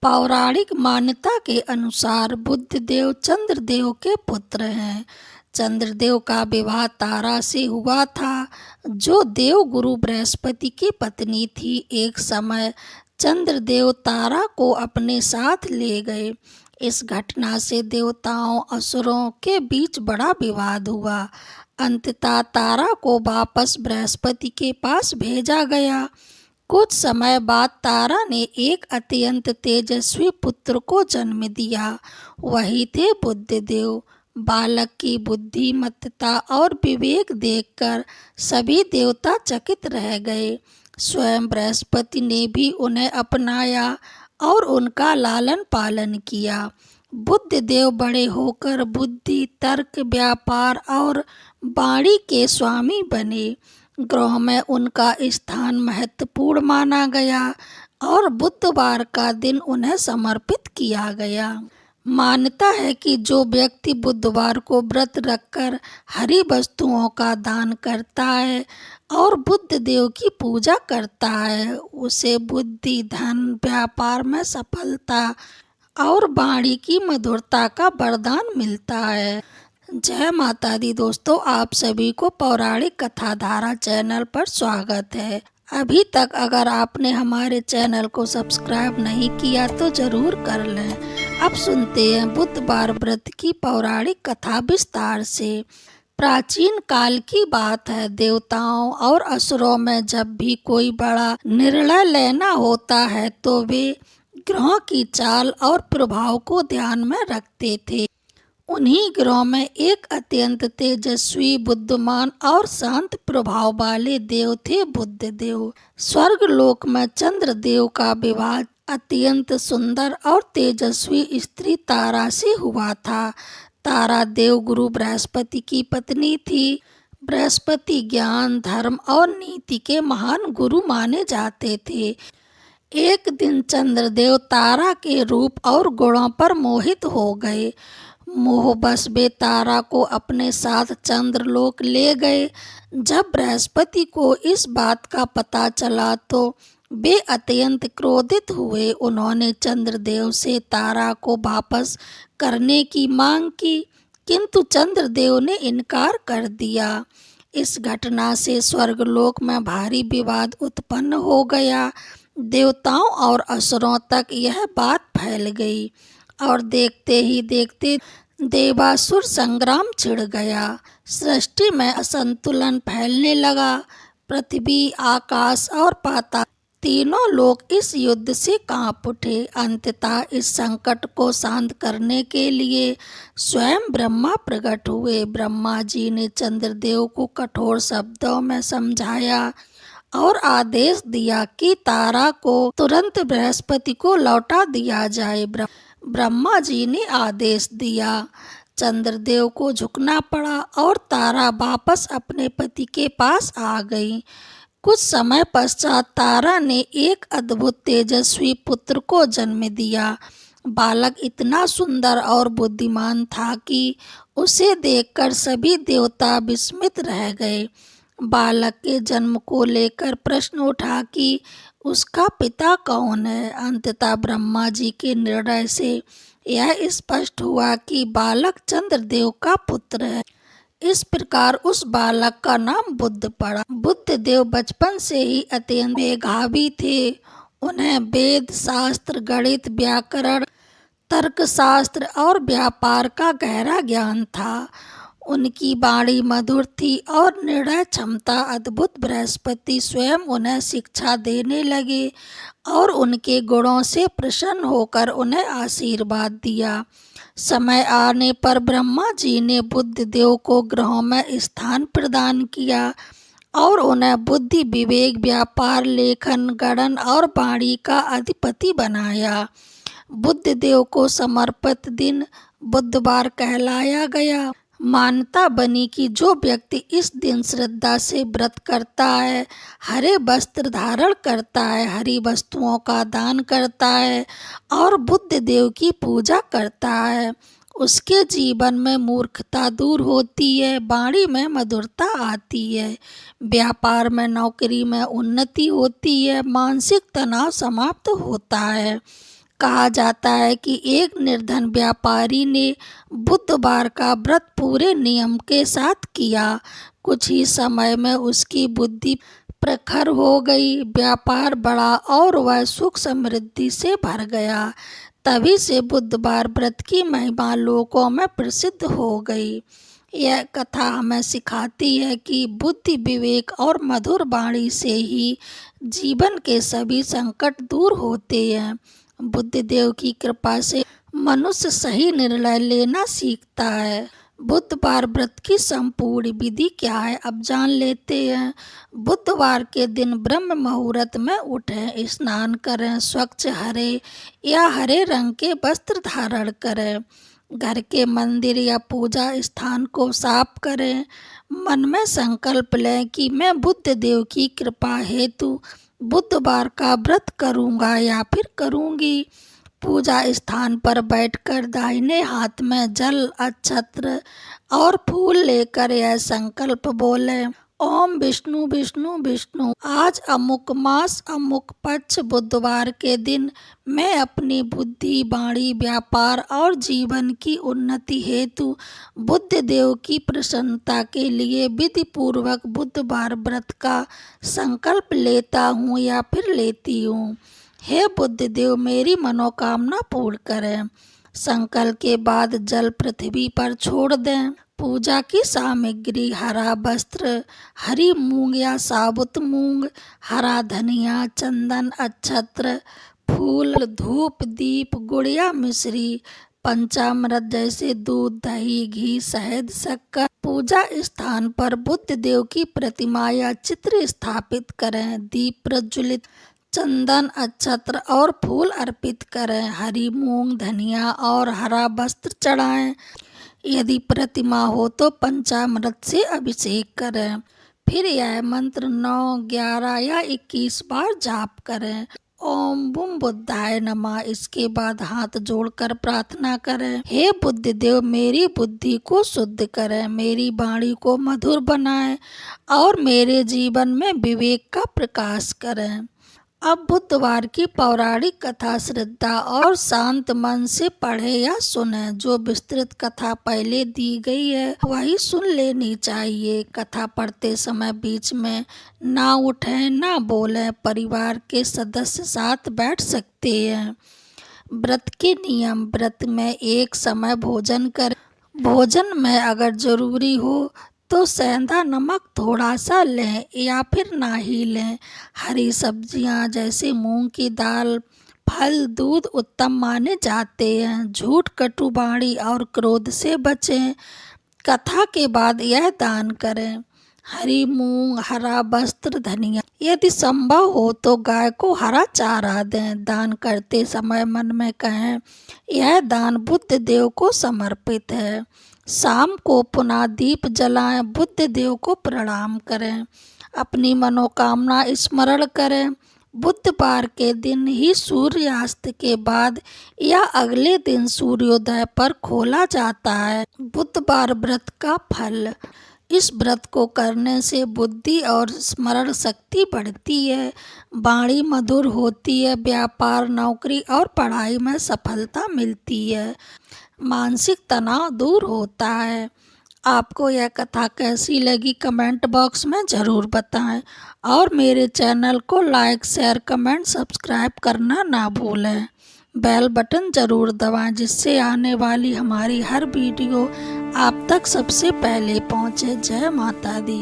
पौराणिक मान्यता के अनुसार बुद्धदेव चंद्रदेव के पुत्र हैं। चंद्रदेव का विवाह तारा से हुआ था, जो देवगुरु बृहस्पति की पत्नी थी। एक समय चंद्रदेव तारा को अपने साथ ले गए। इस घटना से देवताओं असुरों के बीच बड़ा विवाद हुआ। अंततः तारा को वापस बृहस्पति के पास भेजा गया। कुछ समय बाद तारा ने एक अत्यंत तेजस्वी पुत्र को जन्म दिया। वही थे बुद्धदेव। बालक की बुद्धिमत्ता और विवेक देखकर सभी देवता चकित रह गए। स्वयं बृहस्पति ने भी उन्हें अपनाया और उनका लालन पालन किया। बुद्धदेव बड़े होकर बुद्धि, तर्क, व्यापार और वाणी के स्वामी बने। ग्रह में उनका स्थान महत्वपूर्ण माना गया और बुधवार का दिन उन्हें समर्पित किया गया। मान्यता है कि जो व्यक्ति बुधवार को व्रत रखकर हरी वस्तुओं का दान करता है और बुद्ध देव की पूजा करता है, उसे बुद्धि, धन, व्यापार में सफलता और वाणी की मधुरता का वरदान मिलता है। जय माता दी दोस्तों, आप सभी को पौराणिक कथाधारा चैनल पर स्वागत है। अभी तक अगर आपने हमारे चैनल को सब्सक्राइब नहीं किया तो जरूर कर लें। अब सुनते हैं बुधवार व्रत की पौराणिक कथा विस्तार से। प्राचीन काल की बात है। देवताओं और असुरों में जब भी कोई बड़ा निर्णय लेना होता है तो वे ग्रहों की चाल और प्रभाव को ध्यान में रखते थे। उन्हीं ग्रहों में एक अत्यंत तेजस्वी, बुद्धिमान और शांत प्रभाव वाले देव थे बुद्धदेव। स्वर्गलोक में चंद्रदेव का विवाह अत्यंत सुंदर और तेजस्वी स्त्री तारा से हुआ था। तारा देवगुरु बृहस्पति की पत्नी थी। बृहस्पति ज्ञान, धर्म और नीति के महान गुरु माने जाते थे। एक दिन चंद्रदेव तारा के रूप और गुणों पर मोहित हो गए। मोहबस वे तारा को अपने साथ चंद्रलोक ले गए। जब बृहस्पति को इस बात का पता चला तो वे अत्यंत क्रोधित हुए। उन्होंने चंद्रदेव से तारा को वापस करने की मांग की, किंतु चंद्रदेव ने इनकार कर दिया। इस घटना से स्वर्गलोक में भारी विवाद उत्पन्न हो गया। देवताओं और असुरों तक यह बात फैल गई और देखते ही देखते देवासुर संग्राम छिड़ गया। सृष्टि में असंतुलन फैलने लगा। पृथ्वी, आकाश और पाताल तीनों लोग इस युद्ध से कांप उठे। अंततः इस संकट को शांत करने के लिए स्वयं ब्रह्मा प्रकट हुए। ब्रह्मा जी ने चंद्रदेव को कठोर शब्दों में समझाया और आदेश दिया कि तारा को तुरंत बृहस्पति को लौटा दिया जाए। ब्रह्मा जी ने आदेश दिया। चंद्रदेव को झुकना पड़ा और तारा वापस अपने पति के पास आ गई। कुछ समय पश्चात तारा ने एक अद्भुत तेजस्वी पुत्र को जन्म दिया। बालक इतना सुंदर और बुद्धिमान था कि उसे देखकर सभी देवता विस्मित रह गए। बालक के जन्म को लेकर प्रश्न उठा कि उसका पिता कौन है। अंततः ब्रह्मा जी के निर्णय से यह स्पष्ट हुआ कि बालक चंद्रदेव का पुत्र है। इस प्रकार उस बालक का नाम बुद्ध पड़ा। बुद्धदेव बचपन से ही अत्यंत मेधावी थे। उन्हें वेद, शास्त्र, गणित, व्याकरण, तर्कशास्त्र और व्यापार का गहरा ज्ञान था। उनकी वाणी मधुर थी और निर्णय क्षमता अद्भुत। बृहस्पति स्वयं उन्हें शिक्षा देने लगे और उनके गुणों से प्रसन्न होकर उन्हें आशीर्वाद दिया। समय आने पर ब्रह्मा जी ने बुद्धदेव को ग्रहों में स्थान प्रदान किया और उन्हें बुद्धि, विवेक, व्यापार, लेखन, गणन और वाणी का अधिपति बनाया। बुद्धदेव को समर्पित दिन बुधवार कहलाया गया। मान्यता बनी कि जो व्यक्ति इस दिन श्रद्धा से व्रत करता है, हरे वस्त्र धारण करता है, हरी वस्तुओं का दान करता है और बुद्ध देव की पूजा करता है, उसके जीवन में मूर्खता दूर होती है, वाणी में मधुरता आती है, व्यापार में, नौकरी में उन्नति होती है, मानसिक तनाव समाप्त होता है, कहा जाता है कि एक निर्धन व्यापारी ने बुधवार का व्रत पूरे नियम के साथ किया। कुछ ही समय में उसकी बुद्धि प्रखर हो गई, व्यापार बढ़ा और वह सुख समृद्धि से भर गया। तभी से बुधवार व्रत की महिमा लोकों में प्रसिद्ध हो गई। यह कथा हमें सिखाती है कि बुद्धि, विवेक और मधुर वाणी से ही जीवन के सभी संकट दूर होते हैं। बुद्धदेव की कृपा से मनुष्य सही निर्णय लेना सीखता है। बुधवार व्रत की संपूर्ण विधि क्या है, अब जान लेते हैं। बुधवार के दिन ब्रह्म मुहूर्त में उठें, स्नान करें, स्वच्छ हरे या हरे रंग के वस्त्र धारण करें, घर के मंदिर या पूजा स्थान को साफ करें, मन में संकल्प लें कि मैं बुद्ध देव की कृपा हेतु बुधवार का व्रत करूंगा या फिर करूंगी। पूजा स्थान पर बैठकर दाहिने हाथ में जल, अक्षत्र और फूल लेकर यह संकल्प बोलें, ओम विष्णु विष्णु विष्णु। आज अमुक मास अमुक पक्ष बुधवार के दिन मैं अपनी बुद्धि, वाणी, व्यापार और जीवन की उन्नति हेतु बुद्ध देव की प्रसन्नता के लिए विधि पूर्वक बुधवार व्रत का संकल्प लेता हूँ या फिर लेती हूँ। हे बुद्ध देव, मेरी मनोकामना पूर्ण करें। संकल्प के बाद जल पृथ्वी पर छोड़ दें। पूजा की सामग्री: हरा वस्त्र, हरी मूंग या साबुत मूंग, हरा धनिया, चंदन, अक्षत्र, फूल, धूप, दीप, गुड़ या मिश्री, पंचामृत जैसे दूध, दही, घी, शहद, शक्कर। पूजा स्थान पर बुद्ध देव की प्रतिमा या चित्र स्थापित करें। दीप प्रज्वलित, चंदन, अक्षत्र और फूल अर्पित करें। हरी मूंग, धनिया और हरा वस्त्र चढ़ाएं। यदि प्रतिमा हो तो पंचामृत से अभिषेक करें। फिर यह मंत्र 9, 11 या 21 बार जाप करें। ओम बुम बुद्धाय नमः। इसके बाद हाथ जोड़कर प्रार्थना करें, हे बुद्ध देव, मेरी बुद्धि को शुद्ध करें, मेरी वाणी को मधुर बनाएं और मेरे जीवन में विवेक का प्रकाश करें। अब बुधवार की पौराणिक कथा श्रद्धा और शांत मन से पढ़े या सुने। जो विस्तृत कथा पहले दी गई है वही सुन लेनी चाहिए। कथा पढ़ते समय बीच में ना उठें, ना बोलें। परिवार के सदस्य साथ बैठ सकते हैं। व्रत के नियम: व्रत में एक समय भोजन करें। भोजन में अगर जरूरी हो तो सेंधा नमक थोड़ा सा लें या फिर ना ही लें। हरी सब्जियां जैसे मूंग की दाल, फल, दूध उत्तम माने जाते हैं। झूठ, कटु वाणी और क्रोध से बचें। कथा के बाद यह दान करें: हरी मूंग, हरा वस्त्र, धनिया। यदि संभव हो तो गाय को हरा चारा दें। दान करते समय मन में कहें, यह दान बुद्ध देव को समर्पित है। शाम को पुनः दीप जलाएं, बुद्ध देव को प्रणाम करें, अपनी मनोकामना स्मरण करें। बुधवार के दिन ही सूर्यास्त के बाद या अगले दिन सूर्योदय पर खोला जाता है। बुधवार व्रत का फल: इस व्रत को करने से बुद्धि और स्मरण शक्ति बढ़ती है, वाणी मधुर होती है, व्यापार, नौकरी और पढ़ाई में सफलता मिलती है, मानसिक तनाव दूर होता है। आपको यह कथा कैसी लगी कमेंट बॉक्स में ज़रूर बताएं और मेरे चैनल को लाइक, शेयर, कमेंट, सब्सक्राइब करना ना भूलें। बेल बटन ज़रूर दबाएं जिससे आने वाली हमारी हर वीडियो आप तक सबसे पहले पहुंचे। जय माता दी।